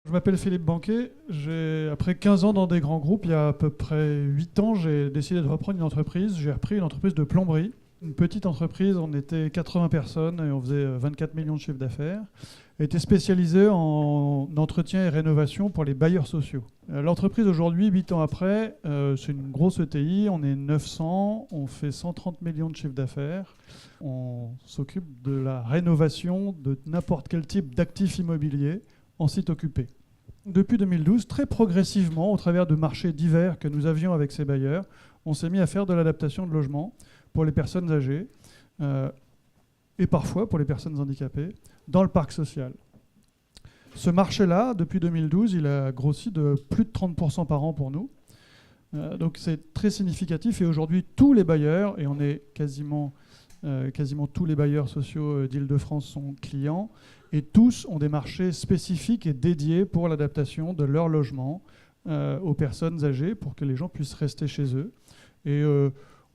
Je m'appelle Philippe Banquet. Après 15 ans dans des grands groupes, il y a à peu près 8 ans, j'ai décidé de reprendre une entreprise. J'ai repris une entreprise de plomberie. Une petite entreprise, on était 80 personnes et on faisait 24 millions de chiffre d'affaires. Elle était spécialisée en entretien et rénovation pour les bailleurs sociaux. L'entreprise aujourd'hui, 8 ans après, c'est une grosse ETI. On est 900, on fait 130 millions de chiffre d'affaires. On s'occupe de la rénovation de n'importe quel type d'actifs immobiliers en site occupé. Depuis 2012, très progressivement, au travers de marchés divers que nous avions avec ces bailleurs, on s'est mis à faire de l'adaptation de logements pour les personnes âgées et parfois pour les personnes handicapées dans le parc social. Ce marché-là, depuis 2012, il a grossi de plus de 30% par an pour nous. Donc c'est très significatif et aujourd'hui, tous les bailleurs, et on est quasiment tous les bailleurs sociaux d'Île-de-France sont clients, et tous ont des marchés spécifiques et dédiés pour l'adaptation de leur logement aux personnes âgées pour que les gens puissent rester chez eux. Et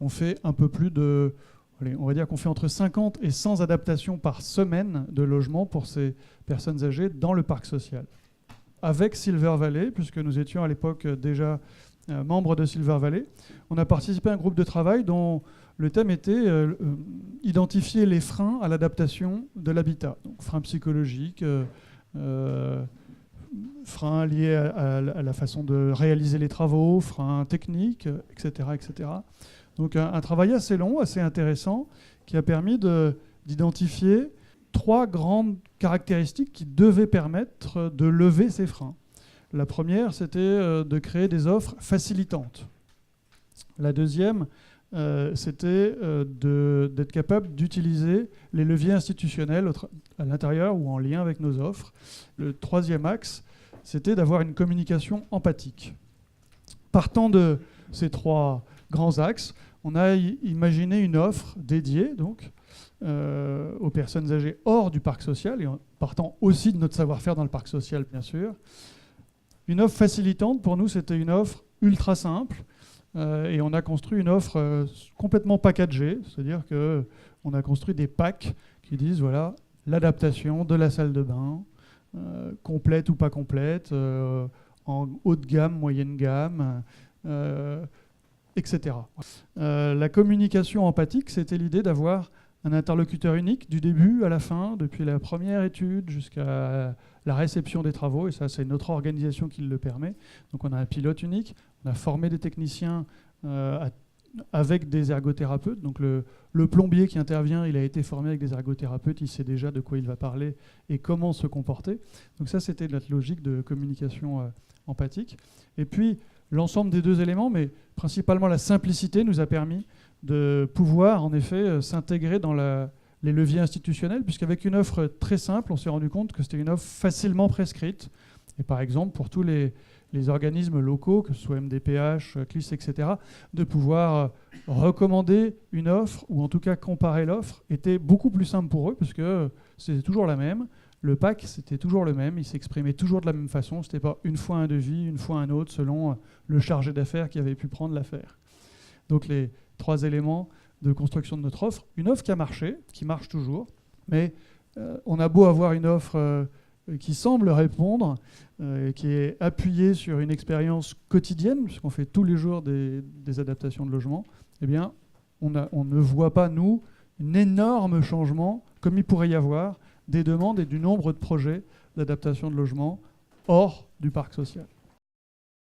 on fait un peu plus de... on va dire qu'on fait entre 50 et 100 adaptations par semaine de logements pour ces personnes âgées dans le parc social. Avec Silver Valley, puisque nous étions à l'époque déjà membres de Silver Valley, on a participé à un groupe de travail dont le thème était identifier les freins à l'adaptation de l'habitat. Donc freins psychologiques, freins liés à la façon de réaliser les travaux, freins techniques, etc. etc. Donc un travail assez long, assez intéressant, qui a permis d'identifier 3 grandes caractéristiques qui devaient permettre de lever ces freins. La première, c'était de créer des offres facilitantes. La deuxième, c'était d'être capable d'utiliser les leviers institutionnels à l'intérieur ou en lien avec nos offres. Le troisième axe, c'était d'avoir une communication empathique. Partant de ces 3 grands axes, on a imaginé une offre dédiée donc, aux personnes âgées hors du parc social, et en partant aussi de notre savoir-faire dans le parc social, bien sûr. Une offre facilitante, pour nous, c'était une offre ultra simple. Et on a construit une offre complètement packagée, c'est-à-dire qu'on a construit des packs qui disent, voilà, l'adaptation de la salle de bain, complète ou pas complète, en haut de gamme, moyenne gamme, etc. La communication empathique, c'était l'idée d'avoir un interlocuteur unique du début à la fin, depuis la première étude jusqu'à la réception des travaux, et ça c'est notre organisation qui le permet. Donc on a un pilote unique, on a formé des techniciens avec des ergothérapeutes. Donc le plombier qui intervient, il a été formé avec des ergothérapeutes, il sait déjà de quoi il va parler et comment se comporter. Donc ça c'était notre logique de communication empathique. Et puis l'ensemble des 2 éléments, mais principalement la simplicité, nous a permis de pouvoir en effet s'intégrer dans les leviers institutionnels, puisqu'avec une offre très simple, on s'est rendu compte que c'était une offre facilement prescrite. Et par exemple, pour tous les organismes locaux, que ce soit MDPH, CLIS, etc., de pouvoir recommander une offre, ou en tout cas comparer l'offre, était beaucoup plus simple pour eux, puisque c'était toujours la même. Le pack, c'était toujours le même, il s'exprimait toujours de la même façon. C'était pas une fois un devis, une fois un autre, selon le chargé d'affaires qui avait pu prendre l'affaire. Donc les 3 éléments de construction de notre offre. Une offre qui a marché, qui marche toujours, mais on a beau avoir une offre qui semble répondre, qui est appuyée sur une expérience quotidienne, puisqu'on fait tous les jours des adaptations de logement, eh bien, on ne voit pas, nous, un énorme changement, comme il pourrait y avoir, des demandes et du nombre de projets d'adaptation de logement hors du parc social.